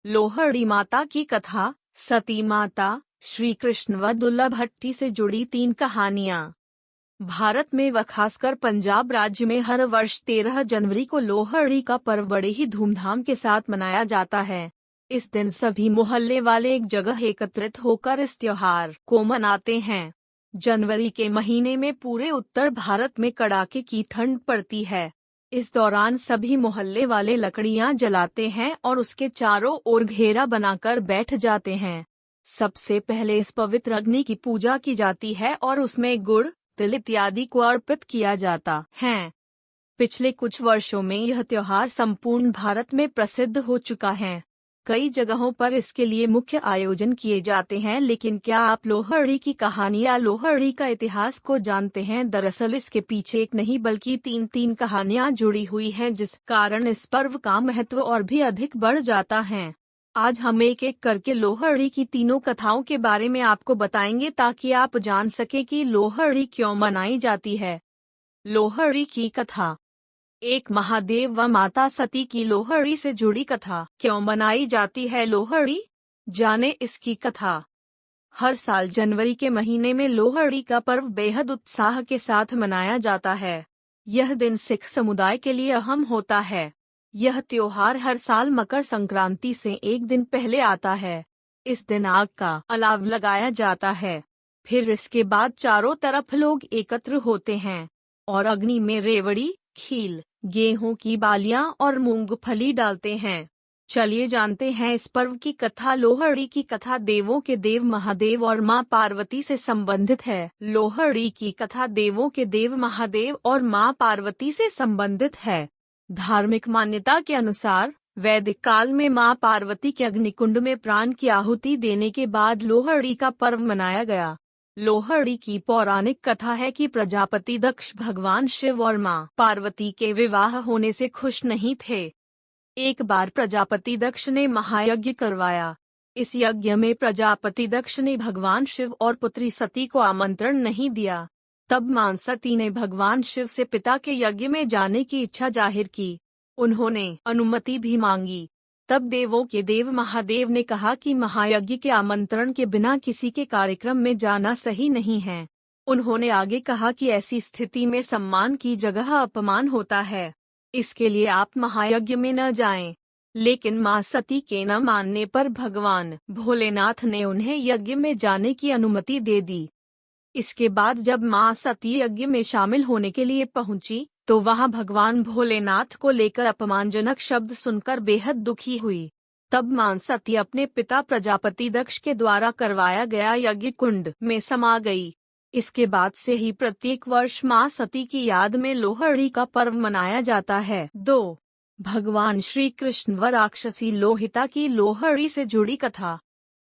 लोहड़ी माता की कथा, सती माता, श्री कृष्ण व दुल्लभ भट्टी से जुड़ी 3 कहानियाँ। भारत में व खासकर पंजाब राज्य में हर वर्ष 13 जनवरी को लोहड़ी का पर्व बड़े ही धूमधाम के साथ मनाया जाता है। इस दिन सभी मोहल्ले वाले एक जगह एकत्रित होकर इस त्योहार को मनाते हैं। जनवरी के महीने में पूरे उत्तर भारत में कड़ाके की ठंड पड़ती है। इस दौरान सभी मोहल्ले वाले लकड़ियां जलाते हैं और उसके चारों ओर घेरा बनाकर बैठ जाते हैं। सबसे पहले इस पवित्र अग्नि की पूजा की जाती है और उसमें गुड़, तिल इत्यादि को अर्पित किया जाता है। पिछले कुछ वर्षों में यह त्योहार संपूर्ण भारत में प्रसिद्ध हो चुका है। कई जगहों पर इसके लिए मुख्य आयोजन किए जाते हैं, लेकिन क्या आप लोहड़ी की कहानी या लोहड़ी का इतिहास को जानते हैं? दरअसल इसके पीछे एक नहीं बल्कि 3 कहानियां जुड़ी हुई हैं, जिस कारण इस पर्व का महत्व और भी अधिक बढ़ जाता है। आज हम एक एक करके लोहड़ी की तीनों कथाओं के बारे में आपको बताएंगे ताकि आप जान सके कि लोहड़ी क्यों मनाई जाती है। लोहड़ी की कथा। एक महादेव व माता सती की लोहड़ी से जुड़ी कथा। क्यों मनाई जाती है लोहड़ी? जाने इसकी कथा। हर साल जनवरी के महीने में लोहड़ी का पर्व बेहद उत्साह के साथ मनाया जाता है। यह दिन सिख समुदाय के लिए अहम होता है। यह त्योहार हर साल मकर संक्रांति से एक दिन पहले आता है। इस दिन आग का अलाव लगाया जाता है। फिर इसके बाद चारों तरफ लोग एकत्र होते हैं और अग्नि में रेवड़ी, खील, गेहूं की बालियां और मूंगफली डालते हैं। चलिए जानते हैं इस पर्व की कथा। लोहड़ी की कथा देवों के देव महादेव और मां पार्वती से संबंधित है। लोहड़ी की कथा देवों के देव महादेव और मां पार्वती से संबंधित है। धार्मिक मान्यता के अनुसार वैदिक काल में मां पार्वती के अग्निकुंड में प्राण की आहुति देने के बाद लोहड़ी का पर्व मनाया गया। लोहड़ी की पौराणिक कथा है कि प्रजापति दक्ष भगवान शिव और मां पार्वती के विवाह होने से खुश नहीं थे। एक बार प्रजापति दक्ष ने महायज्ञ करवाया। इस यज्ञ में प्रजापति दक्ष ने भगवान शिव और पुत्री सती को आमंत्रण नहीं दिया। तब मां सती ने भगवान शिव से पिता के यज्ञ में जाने की इच्छा जाहिर की। उन्होंने अनुमति भी मांगी। तब देवों के देव महादेव ने कहा कि महायज्ञ के आमंत्रण के बिना किसी के कार्यक्रम में जाना सही नहीं है। उन्होंने आगे कहा कि ऐसी स्थिति में सम्मान की जगह अपमान होता है, इसके लिए आप महायज्ञ में न जाएं। लेकिन मां सती के न मानने पर भगवान भोलेनाथ ने उन्हें यज्ञ में जाने की अनुमति दे दी। इसके बाद जब मां सती यज्ञ में शामिल होने के लिए पहुंची, तो वहां भगवान भोलेनाथ को लेकर अपमानजनक शब्द सुनकर बेहद दुखी हुई। तब मां सती अपने पिता प्रजापति दक्ष के द्वारा करवाया गया यज्ञ कुंड में समा गई। इसके बाद से ही प्रत्येक वर्ष मां सती की याद में लोहड़ी का पर्व मनाया जाता है। 2. भगवान श्री कृष्ण व राक्षसी लोहिता की लोहड़ी से जुड़ी कथा।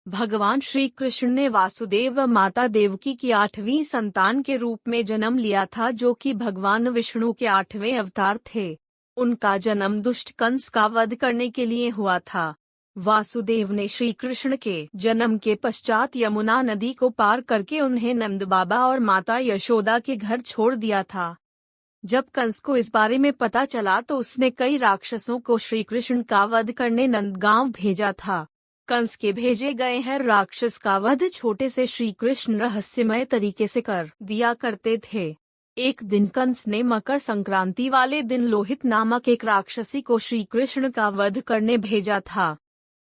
भगवान श्री कृष्ण ने वासुदेव व माता देवकी की 8वीं संतान के रूप में जन्म लिया था, जो कि भगवान विष्णु के 8वें अवतार थे। उनका जन्म दुष्ट कंस का वध करने के लिए हुआ था। वासुदेव ने श्री कृष्ण के जन्म के पश्चात यमुना नदी को पार करके उन्हें नंद बाबा और माता यशोदा के घर छोड़ दिया था। जब कंस को इस बारे में पता चला तो उसने कई राक्षसों को श्री कृष्ण का वध करने नंदगांव भेजा था। कंस के भेजे गए हैं राक्षस का वध छोटे से श्री कृष्ण रहस्यमय तरीके से कर दिया करते थे। एक दिन कंस ने मकर संक्रांति वाले दिन लोहित नामक एक राक्षसी को श्री कृष्ण का वध करने भेजा था।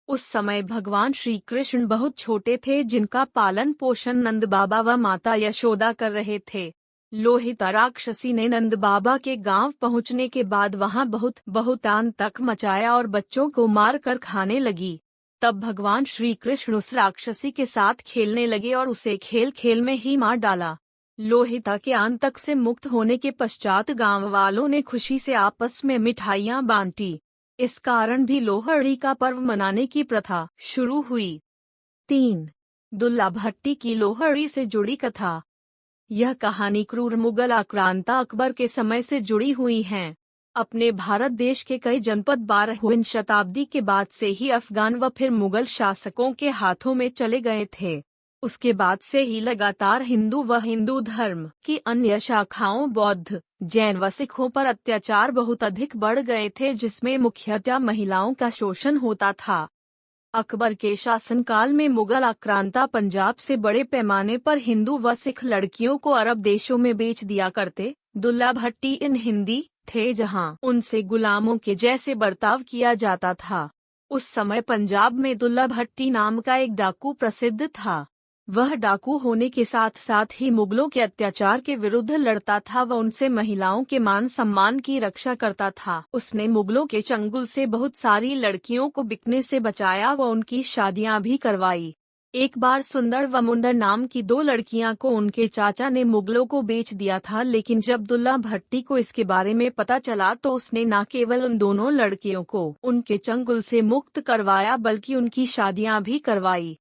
उस समय भगवान श्री कृष्ण बहुत छोटे थे, जिनका पालन पोषण नंद बाबा व माता यशोदा कर रहे थे। लोहिता राक्षसी ने नंद बाबा के गांव पहुंचने के बाद वहां बहुतान तक मचाया और बच्चों को मार कर खाने लगी। तब भगवान श्री कृष्ण उस राक्षसी के साथ खेलने लगे और उसे खेल खेल में ही मार डाला। लोहिता के आतंक से मुक्त होने के पश्चात गांव वालों ने खुशी से आपस में मिठाइयां बांटी। इस कारण भी लोहड़ी का पर्व मनाने की प्रथा शुरू हुई। 3. दुल्लभ भट्टी की लोहड़ी से जुड़ी कथा। यह कहानी क्रूर मुगल आक्रांता अकबर के समय से जुड़ी हुई है। अपने भारत देश के कई जनपद 12वीं शताब्दी के बाद से ही अफगान व फिर मुगल शासकों के हाथों में चले गए थे। उसके बाद से ही लगातार हिंदू व हिंदू धर्म की अन्य शाखाओं बौद्ध, जैन व सिखों पर अत्याचार बहुत अधिक बढ़ गए थे, जिसमें मुख्यतः महिलाओं का शोषण होता था। अकबर के शासनकाल में मुगल आक्रांता पंजाब से बड़े पैमाने पर हिंदू व सिख लड़कियों को अरब देशों में बेच दिया करते। दुल्ला भट्टी इन हिंदी थे जहां उनसे गुलामों के जैसे बर्ताव किया जाता था। उस समय पंजाब में दुल्ला भट्टी नाम का एक डाकू प्रसिद्ध था। वह डाकू होने के साथ साथ ही मुगलों के अत्याचार के विरुद्ध लड़ता था व उनसे महिलाओं के मान सम्मान की रक्षा करता था। उसने मुगलों के चंगुल से बहुत सारी लड़कियों को बिकने से बचाया व उनकी शादियां भी करवाई। एक बार सुंदर व मुंदर नाम की दो लड़कियां को उनके चाचा ने मुगलों को बेच दिया था, लेकिन जब दुल्ला भट्टी को इसके बारे में पता चला तो उसने न केवल उन दोनों लड़कियों को उनके चंगुल से मुक्त करवाया बल्कि उनकी शादियां भी करवाई।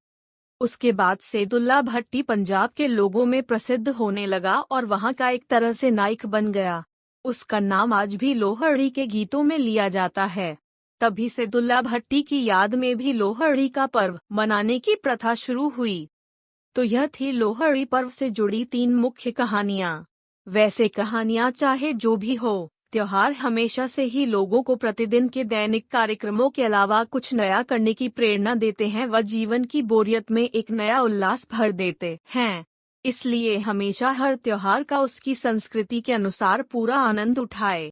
उसके बाद से दुल्ला भट्टी पंजाब के लोगों में प्रसिद्ध होने लगा और वहां का एक तरह से नायक बन गया। उसका नाम आज भी लोहड़ी के गीतों में लिया जाता है। तभी से दुल्ला भट्टी की याद में भी लोहड़ी का पर्व मनाने की प्रथा शुरू हुई। तो यह थी लोहड़ी पर्व से जुड़ी 3 मुख्य कहानियां। वैसे कहानियां चाहे जो भी हो, त्योहार हमेशा से ही लोगों को प्रतिदिन के दैनिक कार्यक्रमों के अलावा कुछ नया करने की प्रेरणा देते हैं व जीवन की बोरियत में एक नया उल्लास भर देते हैं। इसलिए हमेशा हर त्योहार का उसकी संस्कृति के अनुसार पूरा आनंद उठाए।